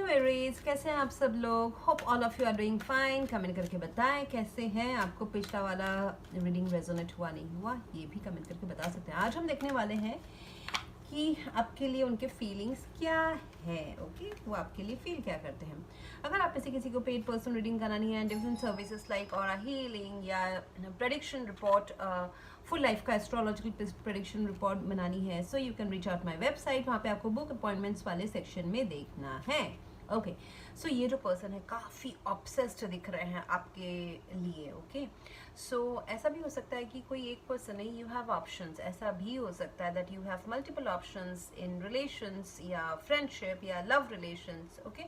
Hello Aries, कैसे हैं आप सब लोग। Hope all of you are doing fine. Comment करके बताएं कैसे हैं। आपको पिछला वाला रीडिंग रेजोनेट हुआ नहीं हुआ, ये भी कमेंट करके बता सकते हैं। आज हम देखने वाले हैं कि आपके लिए उनके फीलिंग्स क्या है। ओके, वो आपके लिए फील क्या करते हैं। अगर आप ऐसे किसी को पेड पर्सन रीडिंग करानी है, डिफरेंट सर्विसेज लाइक और हीलिंग या प्रेडिक्शन रिपोर्ट, फुल लाइफ का एस्ट्रोलॉजिकल प्रेडिक्शन रिपोर्ट बनानी है, so you can reach out my website. वहाँ पे आपको बुक अपॉइंटमेंट्स वाले सेक्शन में देखना है। ओके, सो ये जो पर्सन है काफ़ी ऑब्सेस्ड दिख रहे हैं आपके लिए। ओके, सो ऐसा भी हो सकता है कि कोई एक पर्सन है, यू हैव ऑप्शंस। ऐसा भी हो सकता है that you have multiple options in relations या फ्रेंडशिप या लव रिलेशंस। ओके,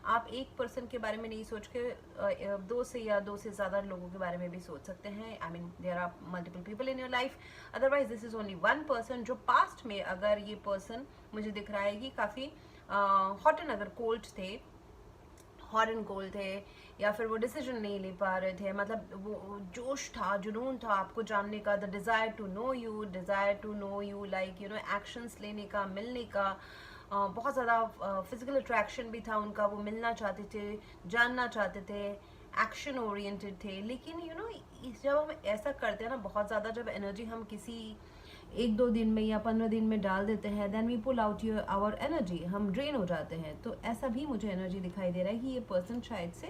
आप एक पर्सन के बारे में नहीं सोच के दो से या दो से ज़्यादा लोगों के बारे में भी सोच सकते हैं। I mean there are multiple people in your life, otherwise this is only one person. जो पास्ट में अगर ये पर्सन मुझे दिख रहा है कि काफ़ी हॉट एंड अगर कोल्ड थे, हॉट एंड कोल्ड थे, या फिर वो डिसीजन नहीं ले पा रहे थे, मतलब वो जोश था, जुनून था आपको जानने का, the desire to know you, like you know actions लेने का, मिलने का, बहुत ज़्यादा फिजिकल अट्रैक्शन भी था उनका, वो मिलना चाहते थे, जानना चाहते थे, एक्शन ओरिएंटेड थे। लेकिन यू नो जब हम ऐसा करते हैं ना, बहुत ज़्यादा जब एनर्जी हम किसी एक दो दिन में या 15 दिन में डाल देते हैं, then we pull out your our energy, हम ड्रेन हो जाते हैं। तो ऐसा भी मुझे एनर्जी दिखाई दे रहा है कि ये पर्सन शायद से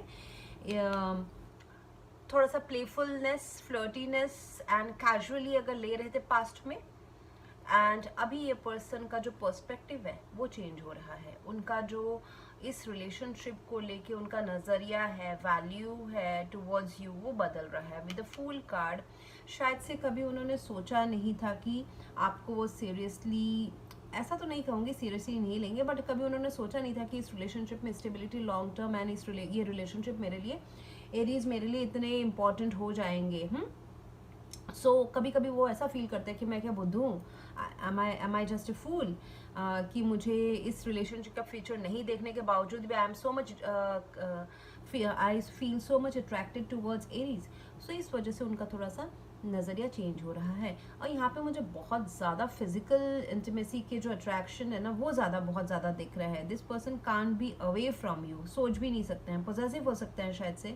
थोड़ा सा प्लेफुलनेस, फ्लर्टीनेस एंड कैजुअली अगर ले रहे थे पास्ट में, एंड अभी ये पर्सन का जो पर्सपेक्टिव है वो चेंज हो रहा है। उनका जो इस रिलेशनशिप को लेके उनका नज़रिया है, वैल्यू है टुवर्ड्स यू, वो बदल रहा है। विद द फूल कार्ड, शायद से कभी उन्होंने सोचा नहीं था कि आपको वो सीरियसली, ऐसा तो नहीं कहूँगी सीरियसली नहीं लेंगे, बट कभी उन्होंने सोचा नहीं था कि इस रिलेशनशिप में स्टेबिलिटी लॉन्ग टर्म एंड ये रिलेशनशिप मेरे लिए, एरीज मेरे लिए इतने इम्पॉर्टेंट हो जाएंगे। सो कभी कभी वो ऐसा फील करते हैं कि मैं क्या बुद्धू हूँ, एम आई जस्ट ए फूल, कि मुझे इस रिलेशनशिप का फ्यूचर नहीं देखने के बावजूद भी I am so much, I feel so much attracted towards Aries. So इस वजह से उनका थोड़ा सा नज़रिया चेंज हो रहा है। और यहाँ पे मुझे बहुत ज़्यादा फिजिकल इंटीमेसी के जो अट्रैक्शन है ना, वो बहुत ज़्यादा दिख रहा है। This person can't be away from you, सोच भी नहीं सकते हैं, पॉजिटिव हो सकते हैं, शायद से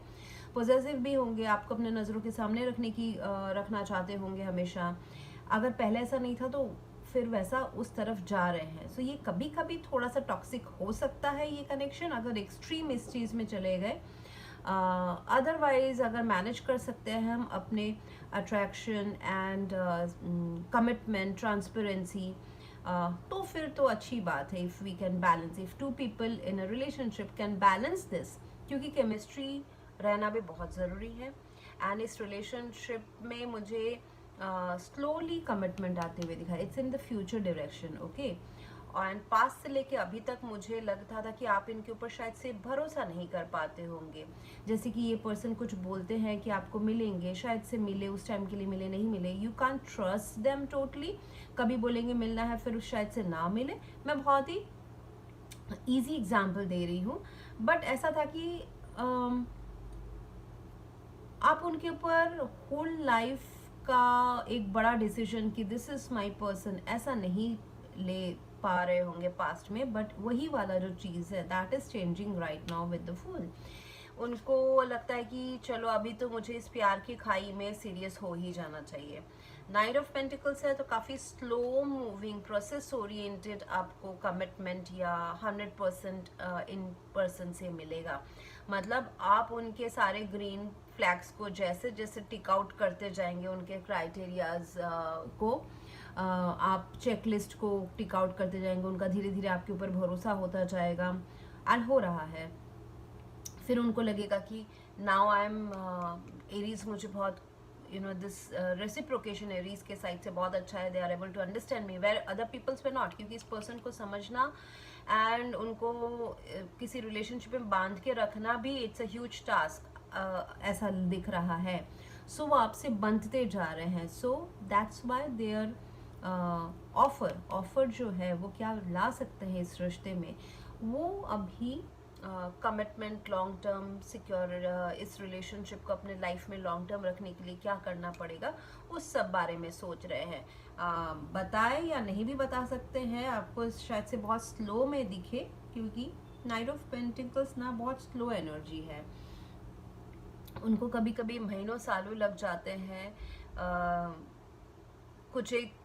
पॉजिटिव भी होंगे, आपको अपने नज़रों के सामने रखना चाहते होंगे हमेशा। अगर पहले ऐसा नहीं था तो फिर वैसा उस तरफ जा रहे हैं। सो ये कभी कभी थोड़ा सा टॉक्सिक हो सकता है ये कनेक्शन, अगर एक्सट्रीम इस चीज़ में चले गए। अदरवाइज अगर मैनेज कर सकते हैं हम अपने अट्रैक्शन एंड कमिटमेंट, ट्रांसपेरेंसी, तो फिर तो अच्छी बात है। If we can balance, if two people in a relationship can balance this, क्योंकि केमिस्ट्री रहना भी बहुत ज़रूरी है। एंड इस रिलेशनशिप में मुझे स्लोली कमिटमेंट आते हुए दिखा, it's in the future direction. Okay, and past से लेके अभी तक मुझे लगता था कि आप इनके ऊपर शायद से भरोसा नहीं कर पाते होंगे। जैसे कि ये पर्सन कुछ बोलते हैं कि आपको मिलेंगे, शायद से मिले, उस टाइम के लिए मिले, नहीं मिले, you can't trust them totally. कभी बोलेंगे मिलना है, फिर शायद से ना मिले। मैं बहुत ही ईजी एग्जाम्पल दे रही हूँ, बट ऐसा था कि आप उनके ऊपर होल लाइफ का एक बड़ा डिसीजन कि दिस इज माय पर्सन ऐसा नहीं ले पा रहे होंगे पास्ट में, बट वही वाला जो चीज़ है that is changing right now with the fool. उनको लगता है कि चलो अभी तो मुझे इस प्यार की खाई में सीरियस हो ही जाना चाहिए। नाइट ऑफ पेंटिकल्स है तो काफ़ी स्लो मूविंग, प्रोसेस ओरिएंटेड आपको कमिटमेंट या 100% इन पर्सन से मिलेगा। मतलब आप उनके सारे ग्रीन फ्लैग्स को जैसे जैसे टिक आउट करते जाएंगे, उनके क्राइटेरियाज को आप चेकलिस्ट को टिक आउट करते जाएंगे, उनका धीरे धीरे आपके ऊपर भरोसा होता जाएगा, एंड हो रहा है। फिर उनको लगेगा कि नाउ आई एम एरीज, मुझे बहुत you know this reciprocation Aries के साइड से बहुत अच्छा है, they are able to understand me where other peoples were not. क्योंकि इस पर्सन को समझना एंड उनको किसी रिलेशनशिप में बांध के रखना भी इट्स अ ह्यूज टास्क, ऐसा दिख रहा है। सो वो आपसे बंधते जा रहे हैं। So that's why their offer जो है वो क्या ला सकते हैं इस रिश्ते में, वो अभी कमिटमेंट, लॉन्ग टर्म सिक्योर, इस रिलेशनशिप को अपने लाइफ में लॉन्ग टर्म रखने के लिए क्या करना पड़ेगा, उस सब बारे में सोच रहे हैं। बताए या नहीं भी बता सकते हैं, आपको शायद से बहुत स्लो में दिखे, क्योंकि नाइट ऑफ पेंटिकल्स ना बहुत स्लो एनर्जी है, उनको कभी कभी महीनों सालों लग जाते हैं कुछ एक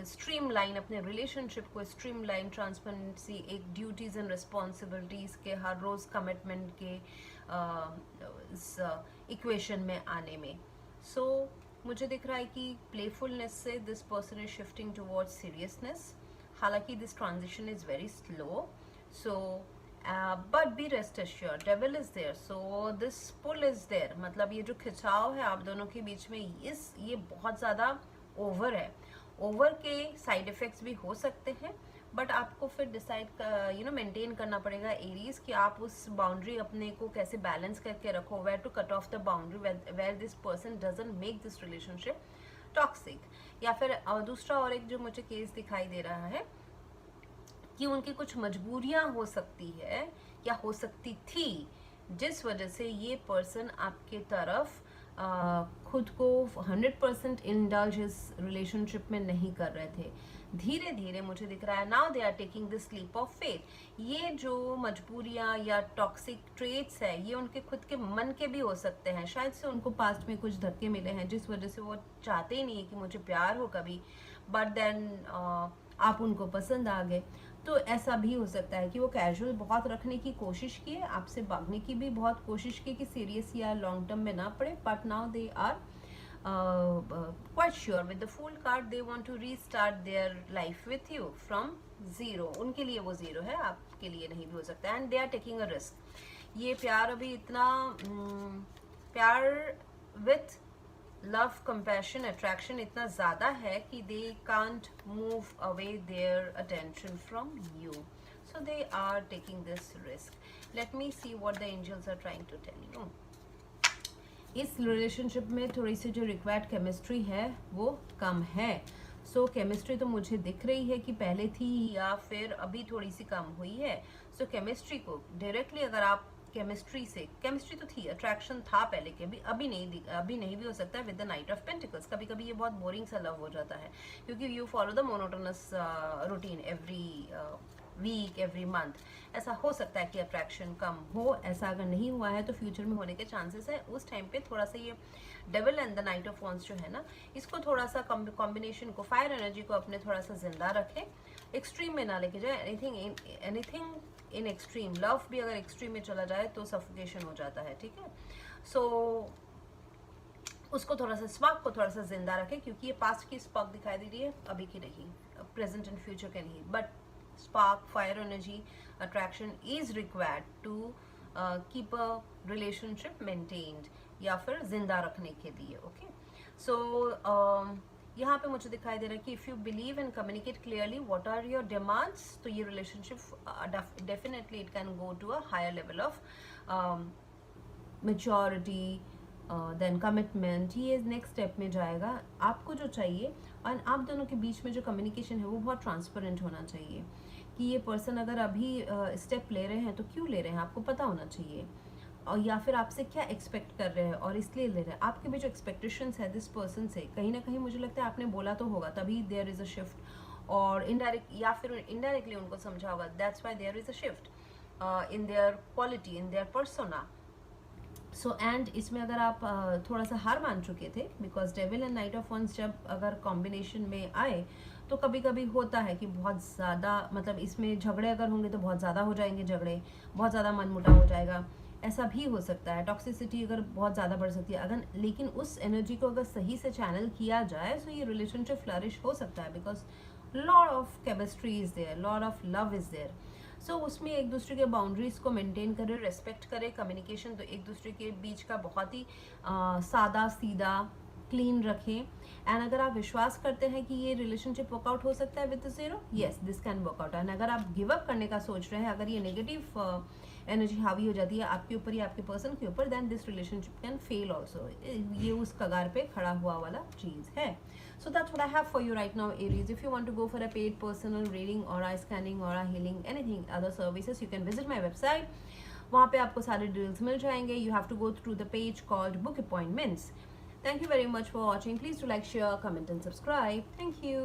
स्ट्रीम लाइन, अपने रिलेशनशिप को स्ट्रीम लाइन, ट्रांसपेरेंसी, एक ड्यूटीज एंड रिस्पॉन्सिबिलिटीज के हर रोज कमिटमेंट के इस इक्वेशन में आने में। सो मुझे दिख रहा है कि प्लेफुलनेस से this person is shifting towards seriousness. हालांकि this transition is very slow, so but be rest assured, devil is there, so this pull is there. मतलब ये जो खिंचाव है आप दोनों के बीच में, ये बहुत ज़्यादा ओवर है। ओवर के साइड इफेक्ट्स भी हो सकते हैं, बट आपको फिर डिसाइड मेंटेन करना पड़ेगा एरीज कि आप उस बाउंड्री अपने को कैसे बैलेंस करके रखो, where to cut off the boundary, where this person doesn't make this relationship toxic. या फिर दूसरा और एक जो मुझे केस दिखाई दे रहा है कि उनकी कुछ मजबूरियां हो सकती है या हो सकती थी, जिस वजह से ये पर्सन आपके तरफ खुद को 100% इंडल्ज इस रिलेशनशिप में नहीं कर रहे थे। धीरे धीरे मुझे दिख रहा है now they are taking this leap of faith. ये जो मजबूरियां या टॉक्सिक ट्रेट्स है, ये उनके खुद के मन के भी हो सकते हैं। शायद से उनको पास्ट में कुछ धक्के मिले हैं जिस वजह से वो चाहते ही नहीं है कि मुझे प्यार हो कभी, बट देन आप उनको पसंद आ गए। तो ऐसा भी हो सकता है कि वो कैजुअल बहुत रखने की कोशिश किए, आपसे भागने की भी बहुत कोशिश की कि सीरियस या लॉन्ग टर्म में ना पड़े, but now they are quite sure with the fool card they want to restart their life with you from zero. उनके लिए वो जीरो है, आपके लिए नहीं भी हो सकता है, and they are taking a risk. ये प्यार अभी इतना प्यार विथ लव, कंपैशन, अट्रैक्शन इतना ज्यादा है कि they can't move away their attention from you, so they are taking this risk. Let me see what the angels are trying to tell you. इस रिलेशनशिप में थोड़ी सी जो रिक्वायर्ड केमिस्ट्री है वो कम है। सो केमिस्ट्री तो मुझे दिख रही है कि पहले थी या फिर अभी थोड़ी सी कम हुई है। सो केमिस्ट्री को डायरेक्टली अगर आप केमिस्ट्री तो थी, अट्रैक्शन था पहले के भी, अभी नहीं भी हो सकता है with the night of pentacles. कभी कभी ये बहुत बोरिंग सा लव हो जाता है क्योंकि you follow the monotonous routine every week, every month. ऐसा हो सकता है कि अट्रैक्शन कम हो। ऐसा अगर नहीं हुआ है तो फ्यूचर में होने के चांसेस है। उस टाइम पे थोड़ा सा ये devil and the night of wands जो है ना, इसको थोड़ा सा कॉम्बिनेशन को, फायर एनर्जी को अपने थोड़ा सा जिंदा रखें, एक्सट्रीम में ना लेके जाए। एनीथिंग इन एक्सट्रीम, लव भी अगर एक्सट्रीम में चला जाए तो सफोकेशन हो जाता है, ठीक है। सो उसको थोड़ा सा, स्पार्क को थोड़ा सा जिंदा रखें, क्योंकि ये पास्ट की स्पार्क दिखाई दे रही है, अभी की नहीं, प्रेजेंट एंड फ्यूचर के नहीं, but spark, fire energy, attraction is required to keep a relationship maintained या फिर जिंदा रखने के लिए। ओके, सो यहाँ पे मुझे दिखाई दे रहा है कि if you believe and communicate clearly what are your demands, तो ये relationship definitely it can go to a higher level of maturity, then commitment. ये नेक्स्ट स्टेप में जाएगा। आपको जो चाहिए, और आप दोनों के बीच में जो कम्युनिकेशन है वो बहुत ट्रांसपेरेंट होना चाहिए कि ये पर्सन अगर अभी स्टेप ले रहे हैं तो क्यों ले रहे हैं, आपको पता होना चाहिए, और या फिर आपसे क्या एक्सपेक्ट कर रहे हैं और इसलिए ले रहे हैं। आपके भी जो एक्सपेक्टेशंस है दिस पर्सन से, कहीं ना कहीं मुझे लगता है आपने बोला तो होगा, तभी देयर इज अ शिफ्ट, और इनडायरेक्ट या फिर इनडायरेक्टली उनको समझा होगा, that's why there is a shift in their quality, in their persona. So and इसमें अगर आप थोड़ा सा हार मान चुके थे, because devil and knight of wands जब अगर कॉम्बिनेशन में आए तो कभी कभी होता है कि बहुत ज़्यादा, मतलब इसमें झगड़े अगर होंगे तो बहुत ज़्यादा हो जाएंगे झगड़े, बहुत ज़्यादा मनमुटाव हो जाएगा, ऐसा भी हो सकता है। टॉक्सिसिटी अगर बहुत ज़्यादा बढ़ सकती है अगर, लेकिन उस एनर्जी को अगर सही से चैनल किया जाए तो ये रिलेशनशिप फ्लरिश हो सकता है, because lot of chemistry is there, lot of love is there. So उसमें एक दूसरे के बाउंड्रीज को मेंटेन करें, रेस्पेक्ट करें, कम्युनिकेशन तो एक दूसरे के बीच का बहुत ही सादा सीधा क्लीन रखें। एंड अगर आप विश्वास करते हैं कि ये रिलेशनशिप वर्कआउट हो सकता है with zero, yes this can work out. And अगर आप गिव अप करने का सोच रहे हैं, अगर ये नेगेटिव एनर्जी हावी हो जाती है आपके ऊपर या आपके पर्सन के ऊपर, then this relationship can fail also. ये उस कगार पे खड़ा हुआ वाला चीज है। So that's what I have for you right now, Aries. If you want to go for a paid personal reading or eye scanning or eye healing, anything other services, you can visit my website. वहाँ पे आपको सारे details मिल जाएंगे. You have to go through the page called Book Appointments. Thank you very much for watching. Please do like, share, comment and subscribe. Thank you.